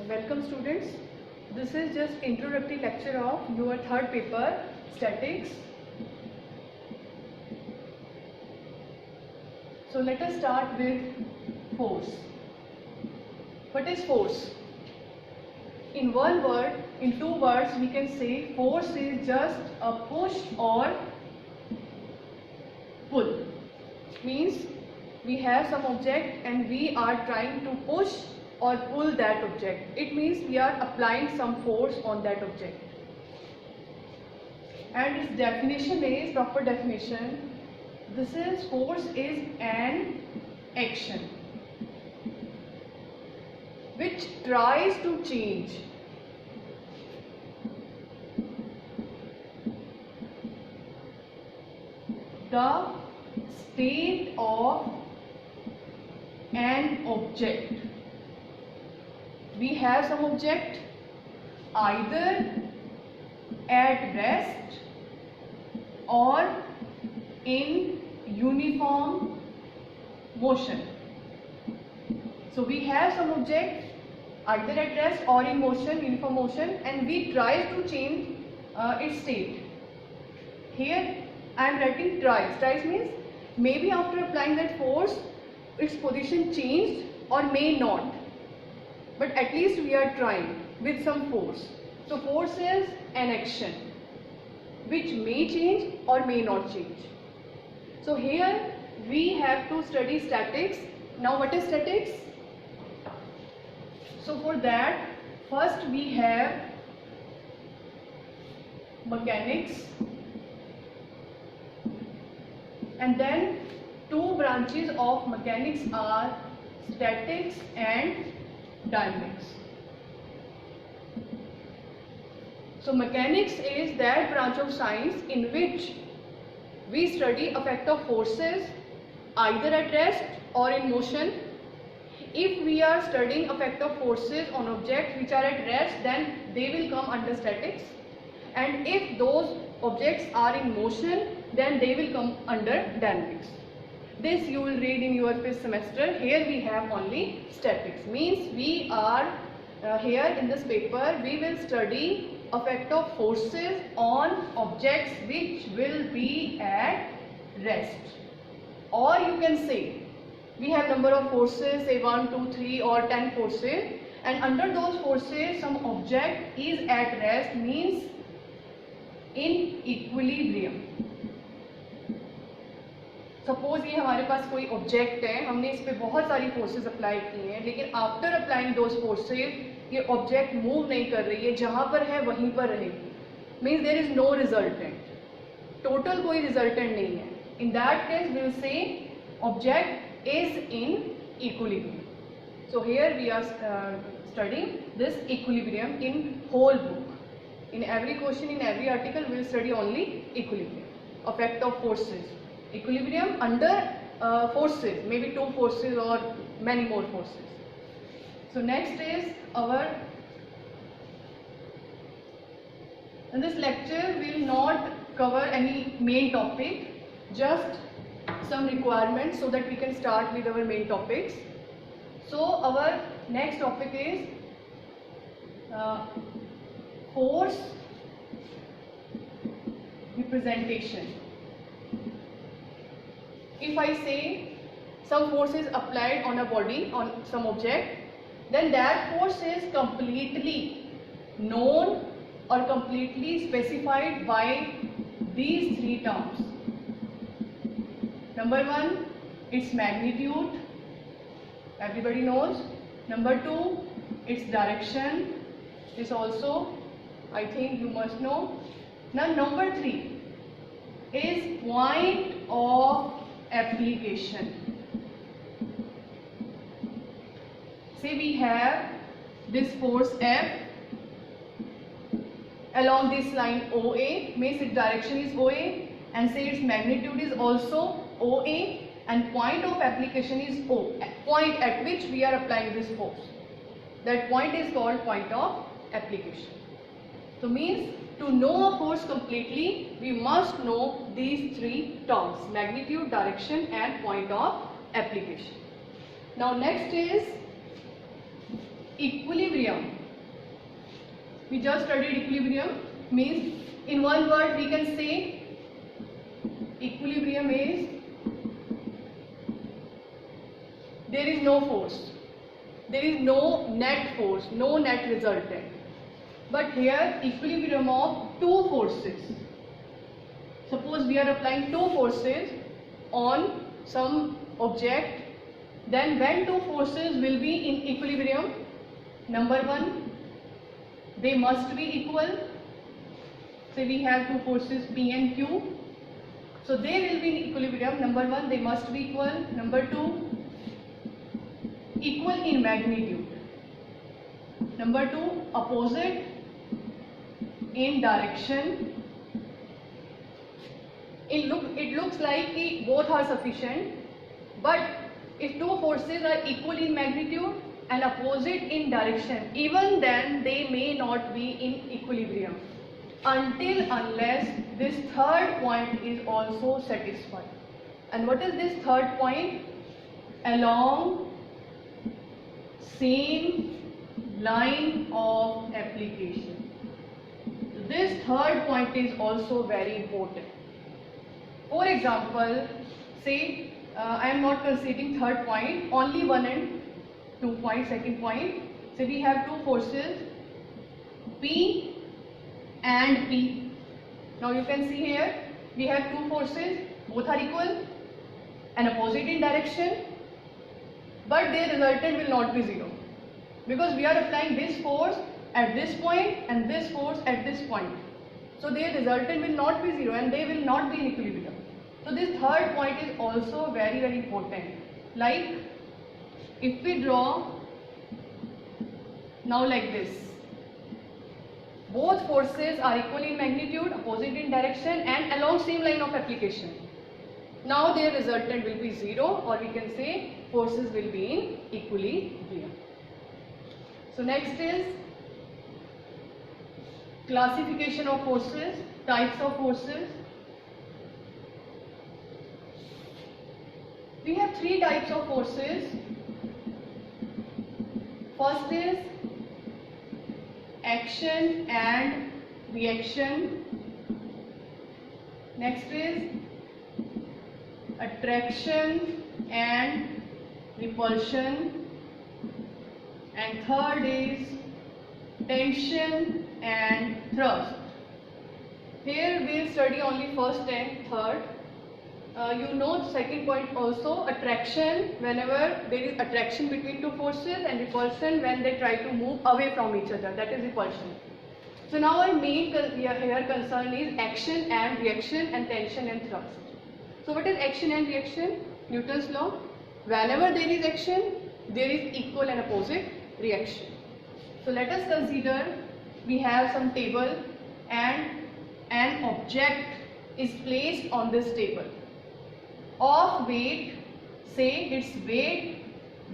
Welcome students. This is just introductory lecture of your third paper, statics. So let us start with force. What is force? In one word, in two words we can say force is just a push or pull. Means we have some object and we are trying to push or pull that object. It means we are applying some force on that object. And its definition is, proper definition, this is force is an action which tries to change the state of an object. We have some object either at rest or in uniform motion. So we have some object either at rest or in motion, uniform motion, and we try to change its state. Here I am writing tries. Tries means maybe after applying that force its position changed or may not. But at least we are trying with some force. So force is an action which may change or may not change. So here we have to study statics. Now what is statics? So for that, first we have mechanics, and then two branches of mechanics are statics and dynamics. So mechanics is that branch of science in which we study effect of forces either at rest or in motion. If we are studying effect of forces on objects which are at rest, then they will come under statics, and if those objects are in motion, then they will come under dynamics. This you will read in your fifth semester. Here we have only statics. Means we are here in this paper we will study effect of forces on objects which will be at rest. Or you can say we have number of forces, say 1, 2, 3 or 10 forces, and under those forces some object is at rest, means in equilibrium. Suppose ये हमारे पास कोई object है, हमने इस पे बहुत सारी forces apply की हैं, लेकिन आफ्टर अप्लाइंग दोज फोर्सेस ये ऑब्जेक्ट मूव नहीं कर रही है, जहाँ पर है वहीं पर रहेगी. Means there is no resultant, total कोई रिजल्टेंट नहीं है. In that case we will say object is in equilibrium. So here we are studying this equilibrium in whole book. In every question, in every article, we will study only equilibrium, effect of forces. Equilibrium under forces, maybe two forces or many more forces. So next is our, in this lecture we will not cover any main topic, just some requirements so that we can start with our main topics. So our next topic is force representation. If I say some force is applied on a body, on some object, then that force is completely known or completely specified by these three terms. Number one, its magnitude, everybody knows. Number two, its direction, this also I think you must know. Now number three is point of application. Say we have this force F along this line OA, means its direction is OA, and say its magnitude is also OA, and point of application is O, point at which we are applying this force. That point is called point of application. So means to know a force completely, we must know these three terms: magnitude, direction and point of application. Now next is equilibrium. We just studied equilibrium. Means in one word we can say equilibrium is there is no force. There is no net force, no net resultant. But here equilibrium of two forces. Suppose we are applying two forces on some object, then when two forces will be in equilibrium, number one, they must be equal. So we have two forces P and Q. So they will be in equilibrium. Number one, they must be equal. Number two, equal in magnitude. Number two, opposite in direction. It looks like both are sufficient, but if two forces are equal in magnitude and opposite in direction, even then they may not be in equilibrium unless this third point is also satisfied. And what is this third point? Along same line of application. This third point is also very important. For example, say I am not considering third point, only one and 2 point, second point. So we have two forces P and P. Now you can see here we have two forces, both are equal and opposite in direction, but their resultant will not be zero because we are applying this force at this point and this force at this point. So their resultant will not be zero and they will not be in equilibrium. So this third point is also very, very important. Like if we draw now like this, both forces are equal in magnitude, opposite in direction and along same line of application. Now their resultant will be zero, or we can say forces will be in equilibrium. So next is classification of forces, types of forces. We have three types of forces. First is action and reaction. Next is attraction and repulsion. And third is tension and thrust. Here we will study only first and third. You know the second point also, attraction, whenever there is attraction between two forces, and repulsion when they try to move away from each other, that is repulsion. So now our main here concern is action and reaction and tension and thrust. So what is action and reaction? Newton's law. Whenever there is action, there is equal and opposite reaction. So let us consider we have some table and an object is placed on this table. Of weight, say its weight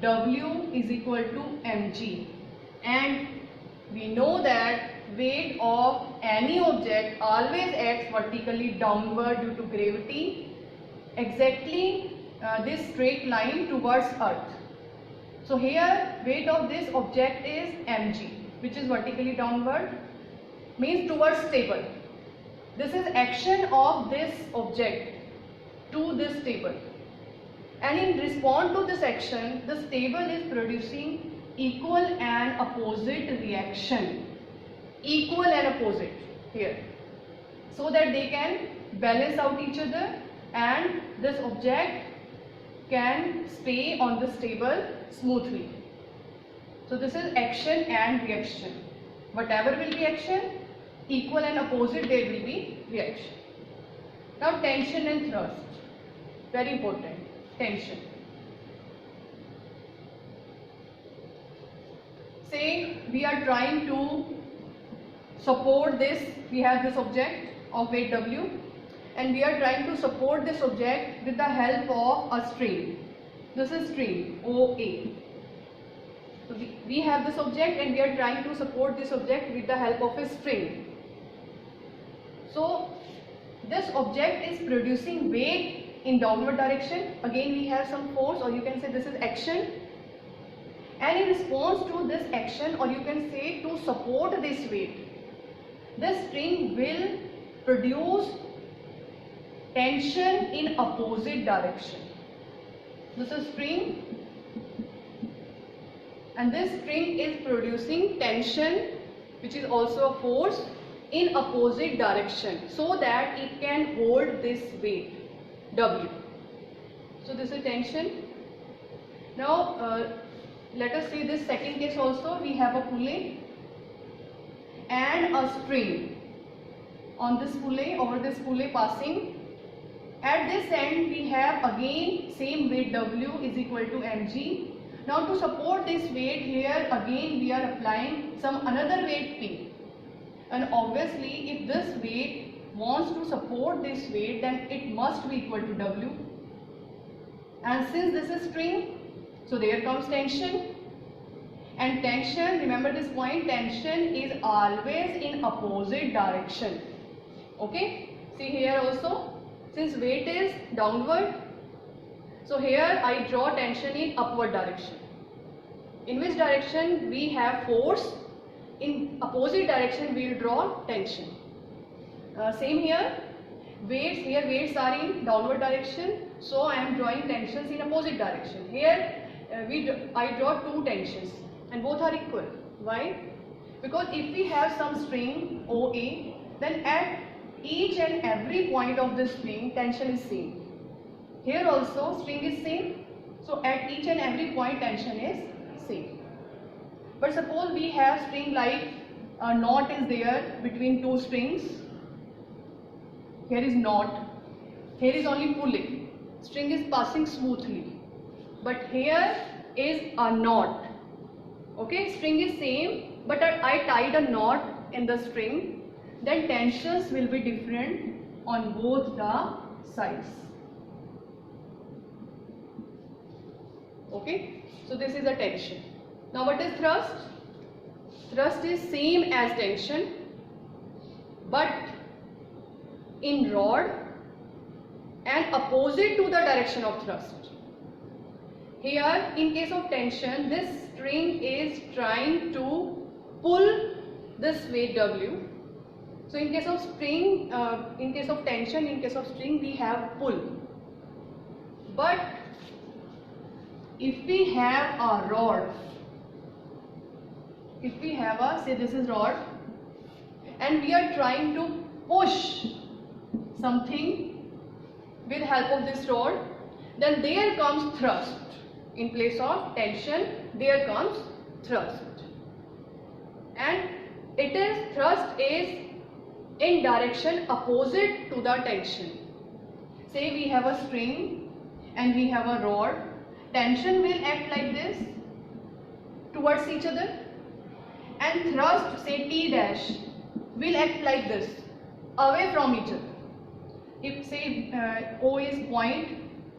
W is equal to mg, and we know that weight of any object always acts vertically downward due to gravity, exactly this straight line towards earth. So here weight of this object is mg, which is vertically downward, means towards table. This is action of this object to this table, and in response to this action, this table is producing equal and opposite reaction, equal and opposite here, so that they can balance out each other and this object can stay on this table smoothly. So this is action and reaction. Whatever will be action, equal and opposite there will be reaction. Now tension and thrust. Very important. Tension. Say we are trying to support this, we have this object of weight W, and we are trying to support this object with the help of a string. This is string OA. So we have this object and we are trying to support this object with the help of a string. So this object is producing weight in downward direction. Again we have some force, or you can say this is action, And in response to this action, or you can say to support this weight, this string will produce tension in opposite direction. This is string, and this string is producing tension, which is also a force, in opposite direction, so that it can hold this weight W. So this is tension. Now let us see this second case also. We have a pulley and a string. On this pulley, over this pulley passing, at this end we have again same weight W is equal to mg. Now to support this weight, here again we are applying some another weight P, and obviously if this weight wants to support this weight, then it must be equal to W. And since this is string, so there comes tension. And tension, remember this point, tension is always in opposite direction. Okay, see here also, since weight is downward, so here I draw tension in upward direction. In which direction we have force, in opposite direction we will draw tension. Same here, weights are in downward direction, so I am drawing tensions in opposite direction. Here I draw two tensions and both are equal. Why? Because if we have some string OA, then at each and every point of this string tension is same. Here also string is same, so at each and every point tension is same. But suppose we have string like a knot is there between two strings. Here is knot, here is only pulley, string is passing smoothly, but here is a knot. Okay, string is same, but I tied a knot in the string, then tensions will be different on both the sides. Okay, so this is a tension. Now what is thrust? Thrust is same as tension, but in rod and opposite to the direction of thrust. Here in case of tension, this string is trying to pull this weight W. So in case of string, in case of tension, in case of string we have pull. But if we have a rod, if we have a, say this is rod, and we are trying to push something with help of this rod, then there comes thrust. In place of tension, there comes thrust. And it is, thrust is in direction opposite to the tension. Say we have a string and we have a rod, tension will act like this towards each other, and thrust, say T dash, will act like this away from each other. If say O is point,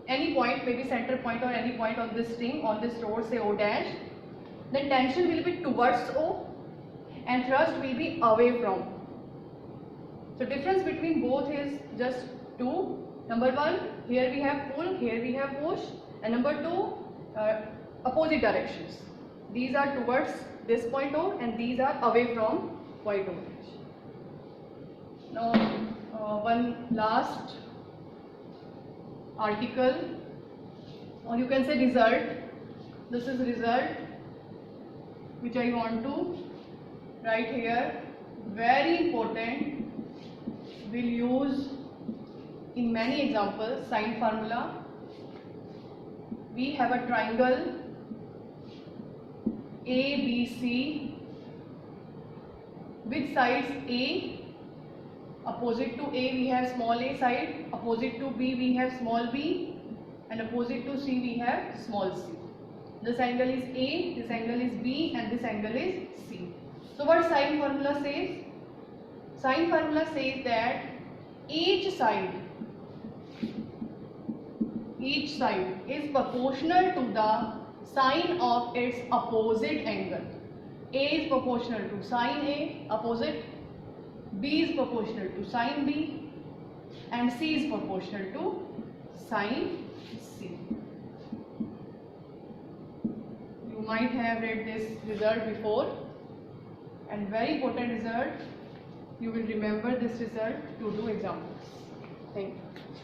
any point, maybe center point or any point on this string, on this rod, say O dash, then tension will be towards O and thrust will be away from. So difference between both is just two. Number one, here we have pull, here we have push, and number two, opposite directions. These are towards this point O and these are away from point O. Now one last article, or you can say result. This is result which I want to write here. Very important, we'll use in many examples. Sine formula. We have a triangle ABC with sides A. Opposite to A we have small a side, opposite to B we have small b, and opposite to C we have small c. This angle is A, this angle is B, and this angle is C. So what sine formula says? Sine formula says that each side is proportional to the sine of its opposite angle. A is proportional to sine A, opposite. B is proportional to sine B, and C is proportional to sine C. You might have read this result before, and very important result. You will remember this result to do examples. Thank you.